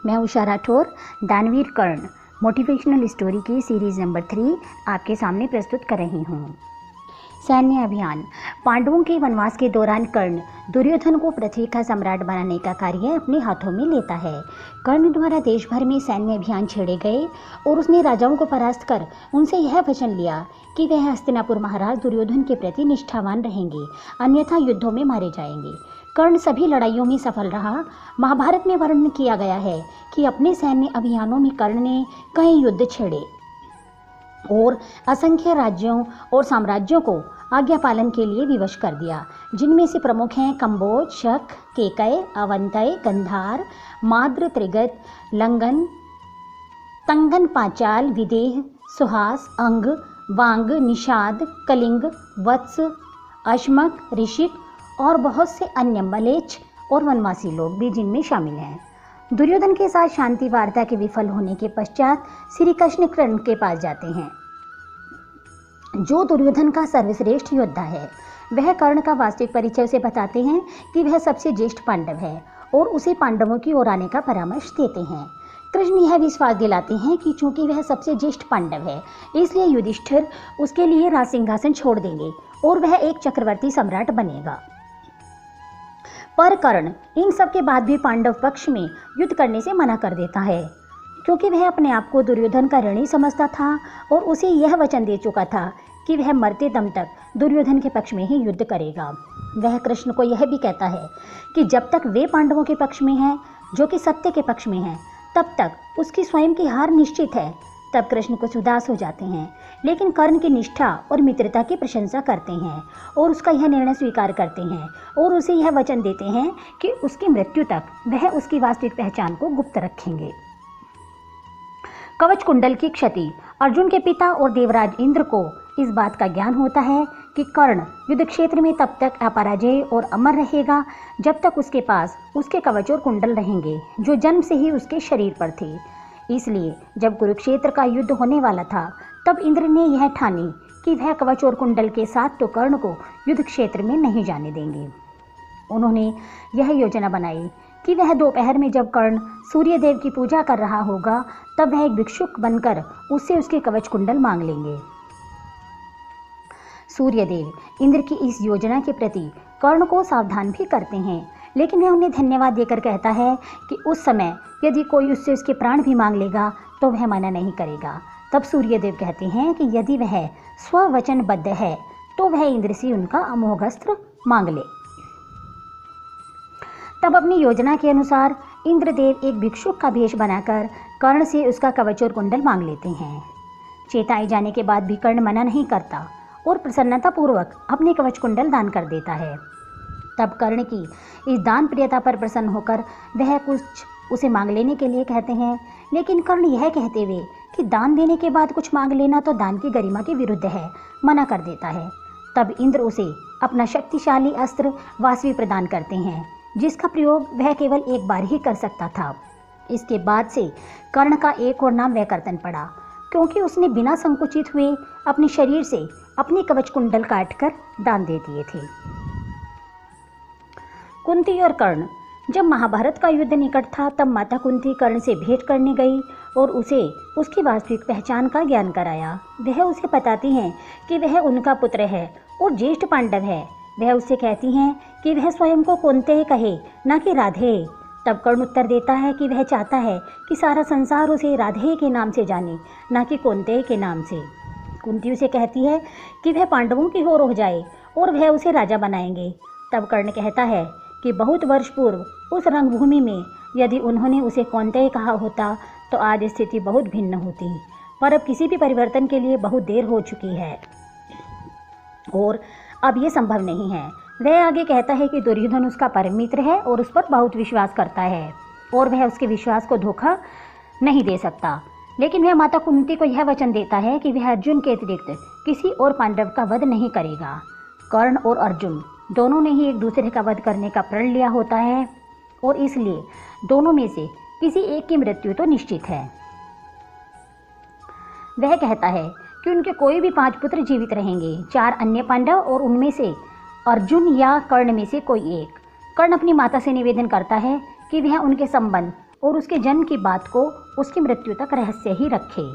मैं उषा राठौर दानवीर कर्ण motivational story की सीरीज़ नंबर 3 आपके सामने प्रस्तुत कर रही हूँ। सैन्य अभियान। पांडवों के वनवास के दौरान कर्ण दुर्योधन को पृथ्वी का सम्राट बनाने का कार्य अपने हाथों में लेता है। कर्ण द्वारा देश भर में सैन्य अभियान छेड़े गए और उसने राजाओं को परास्त कर उनसे यह वचन लिया कि वह हस्तिनापुर महाराज दुर्योधन के प्रति निष्ठावान रहेंगे, अन्यथा युद्धों में मारे जाएंगे। कर्ण सभी लड़ाइयों में सफल रहा। महाभारत में वर्णन किया गया है कि अपने सैन्य अभियानों में कर्ण ने कई युद्ध छेड़े और असंख्य राज्यों और साम्राज्यों को आज्ञा पालन के लिए विवश कर दिया, जिनमें से प्रमुख हैं कंबोज, शक, केकय, अवंतय, गंधार, माद्र, त्रिगत, लंगन, तंगन, पांचाल, विदेह, सुहास, अंग, वांग, निषाद, कलिंग, वत्स, अश्मक, ऋषिक और बहुत से अन्य मलेच्छ और वनवासी लोग भी जिनमें शामिल हैं। दुर्योधन के साथ शांति वार्ता के विफल होने के पश्चात श्री कृष्ण कर्ण के पास जाते हैं, जो दुर्योधन का सर्वश्रेष्ठ योद्धा है। वह कर्ण का वास्तविक परिचय उसे बताते हैं कि वह सबसे ज्येष्ठ पांडव है और उसे पांडवों की ओर आने का परामर्श देते हैं। कृष्ण यह विश्वास दिलाते हैं कि चूंकि वह सबसे ज्येष्ठ पांडव है, इसलिए युधिष्ठिर उसके लिए राज सिंहासन छोड़ देंगे और वह एक चक्रवर्ती सम्राट बनेगा। पर कर्ण इन सब के बाद भी पांडव पक्ष में युद्ध करने से मना कर देता है, क्योंकि वह अपने आप को दुर्योधन का ऋणी समझता था और उसे यह वचन दे चुका था कि वह मरते दम तक दुर्योधन के पक्ष में ही युद्ध करेगा। वह कृष्ण को यह भी कहता है कि जब तक वे पांडवों के पक्ष में हैं, जो कि सत्य के पक्ष में हैं, तब तक उसकी स्वयं की हार निश्चित है। तब कृष्ण कुछ उदास हो जाते हैं, लेकिन कर्ण की निष्ठा और मित्रता की प्रशंसा करते हैं और उसका यह निर्णय स्वीकार करते हैं और उसे यह वचन देते हैं कि उसकी मृत्यु तक वह उसकी वास्तविक पहचान को गुप्त रखेंगे। कवच कुंडल की क्षति। अर्जुन के पिता और देवराज इंद्र को इस बात का ज्ञान होता है कि कर्ण युद्ध क्षेत्र में तब तक अपराजेय और अमर रहेगा जब तक उसके पास उसके कवच और कुंडल रहेंगे, जो जन्म से ही उसके शरीर पर थे। इसलिए जब कुरुक्षेत्र का युद्ध होने वाला था, तब इंद्र ने यह ठानी कि वह कवच और कुंडल के साथ तो कर्ण को युद्ध क्षेत्र में नहीं जाने देंगे। उन्होंने यह योजना बनाई कि वह दोपहर में जब कर्ण सूर्यदेव की पूजा कर रहा होगा, तब वह एक भिक्षुक बनकर उससे उसके कवच कुंडल मांग लेंगे। सूर्यदेव इंद्र की इस योजना के प्रति कर्ण को सावधान भी करते हैं, लेकिन वह उन्हें धन्यवाद देकर कहता है कि उस समय यदि कोई उससे उसके प्राण भी मांग लेगा तो वह मना नहीं करेगा। तब सूर्यदेव कहते हैं कि यदि वह स्ववचनबद्ध है तो वह इंद्र से उनका अमोघस्त्र मांग ले। तब अपनी योजना के अनुसार इंद्रदेव एक भिक्षुक का भेष बनाकर कर्ण से उसका कवच और कुंडल मांग लेते हैं। चेताए जाने के बाद भी कर्ण मना नहीं करता और प्रसन्नतापूर्वक अपने कवच कुंडल दान कर देता है। तब कर्ण की इस दान प्रियता पर प्रसन्न होकर वह कुछ उसे मांग लेने के लिए कहते हैं, लेकिन कर्ण यह कहते हुए कि दान देने के बाद कुछ मांग लेना तो दान की गरिमा के विरुद्ध है, मना कर देता है। तब इंद्र उसे अपना शक्तिशाली अस्त्र वासवी प्रदान करते हैं, जिसका प्रयोग वह केवल एक बार ही कर सकता था। इसके बाद से कर्ण का एक और नाम वैकर्तन पड़ा, क्योंकि उसने बिना संकुचित हुए अपने शरीर से अपने कवच कुंडल काटकर दान दे दिए थे। कुंती और कर्ण। जब महाभारत का युद्ध निकट था, तब माता कुंती कर्ण से भेंट करने गई और उसे उसकी वास्तविक पहचान का ज्ञान कराया। वह उसे बताती हैं कि वह उनका पुत्र है और ज्येष्ठ पांडव है। वह उससे कहती हैं कि वह स्वयं को कुंती कहे, न कि राधे। तब कर्ण उत्तर देता है कि वह चाहता है कि सारा संसार उसे राधे के नाम से जाने, न कि कुंती के नाम से। कुंती उसे कहती है कि वह पांडवों की ओर हो जाए और वह उसे राजा बनाएंगे। तब कर्ण कहता है कि बहुत वर्ष पूर्व उस रंगभूमि में यदि उन्होंने उसे कुंती कहा होता तो आज स्थिति बहुत भिन्न होती, पर अब किसी भी परिवर्तन के लिए बहुत देर हो चुकी है और अब ये संभव नहीं है। वह आगे कहता है कि दुर्योधन उसका परम मित्र है और उस पर बहुत विश्वास करता है और वह उसके विश्वास को धोखा नहीं दे सकता। लेकिन वह माता कुंती को यह वचन देता है कि वह अर्जुन के अतिरिक्त किसी और पांडव का वध नहीं करेगा। कर्ण और अर्जुन दोनों ने ही एक दूसरे का वध करने का प्रण लिया होता है और इसलिए दोनों में से किसी एक की मृत्यु तो निश्चित है। वह कहता है कि उनके कोई भी 5 पुत्र जीवित रहेंगे, 4 अन्य पांडव और उनमें से अर्जुन या कर्ण में से कोई एक। कर्ण अपनी माता से निवेदन करता है कि वह उनके संबंध और उसके जन्म की बात को उसकी मृत्यु तक रहस्य ही रखे।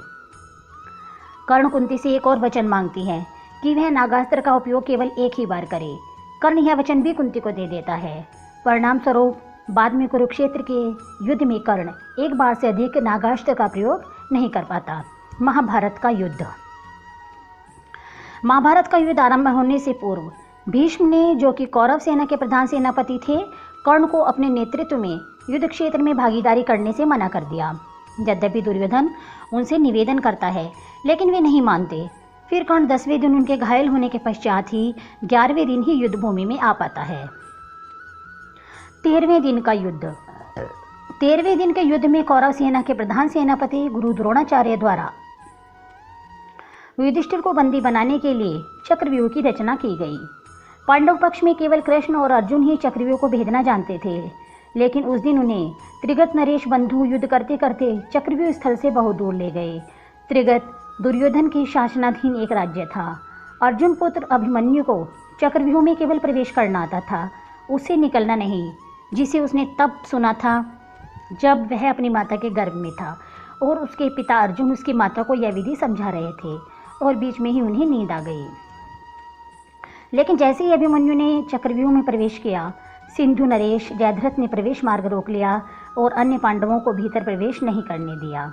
कर्ण कुंती से एक और वचन मांगती है कि वह नागास्त्र का उपयोग केवल एक ही बार करे। कर्ण यह वचन भी कुंती को दे देता है। परिणाम स्वरूप बाद में कुरुक्षेत्र के युद्ध में कर्ण एक बार से अधिक नागास्त्र का प्रयोग नहीं कर पाता। महाभारत का युद्ध। महाभारत का युद्ध आरंभ होने से पूर्व भीष्म ने, जो कि कौरव सेना के प्रधान सेनापति थे, कर्ण को अपने नेतृत्व में युद्ध क्षेत्र में भागीदारी करने से मना कर दिया। यद्यपि दुर्योधन उनसे निवेदन करता है, लेकिन वे नहीं मानते। फिर कर्ण 10वें दिन उनके घायल होने के पश्चात ही 11वें दिन ही युद्ध भूमि में आ पाता है। 13वें दिन का युद्ध। 13वें दिन के युद्ध में कौरव सेना के प्रधान सेनापति गुरु द्रोणाचार्य द्वारा युधिष्ठिर को बंदी बनाने के लिए चक्रव्यूह की रचना की गई। पांडव पक्ष में केवल कृष्ण और अर्जुन ही चक्रव्यूह को भेदना जानते थे, लेकिन उस दिन उन्हें त्रिगत नरेश बंधु युद्ध करते करते चक्रव्यूह स्थल से बहुत दूर ले गए। त्रिगत दुर्योधन के शासनाधीन एक राज्य था। अर्जुन पुत्र अभिमन्यु को चक्रव्यूह में केवल प्रवेश करना आता था, उससे निकलना नहीं, जिसे उसने तब सुना था जब वह अपनी माता के गर्भ में था और उसके पिता अर्जुन उसकी माता को यह विधि समझा रहे थे और बीच में ही उन्हें नींद आ गई। लेकिन जैसे ही अभिमन्यु ने चक्रव्यूह में प्रवेश किया, सिंधु नरेश जयद्रथ ने प्रवेश मार्ग रोक लिया और अन्य पांडवों को भीतर प्रवेश नहीं करने दिया।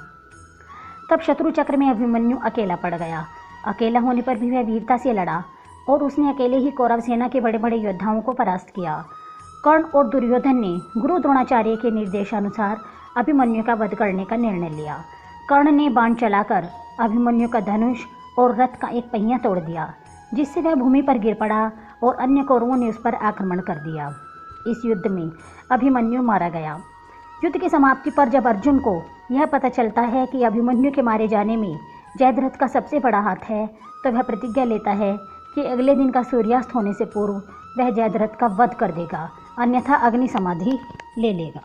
तब शत्रु चक्र में अभिमन्यु अकेला पड़ गया। अकेला होने पर भी वह वीरता से लड़ा और उसने अकेले ही कौरव सेना के बड़े बड़े योद्धाओं को परास्त किया। कर्ण और दुर्योधन ने गुरु द्रोणाचार्य के निर्देशानुसार अभिमन्यु का वध करने का निर्णय लिया। कर्ण ने बाण चलाकर अभिमन्यु का धनुष और रथ का एक पहिया तोड़ दिया, जिससे वह भूमि पर गिर पड़ा और अन्य कौरवों ने उस पर आक्रमण कर दिया। इस युद्ध में अभिमन्यु मारा गया। युद्ध की समाप्ति पर जब अर्जुन को यह पता चलता है कि अभिमन्यु के मारे जाने में जयद्रथ का सबसे बड़ा हाथ है, तो वह प्रतिज्ञा लेता है कि अगले दिन का सूर्यास्त होने से पूर्व वह जयद्रथ का वध कर देगा, अन्यथा अग्नि समाधि ले लेगा।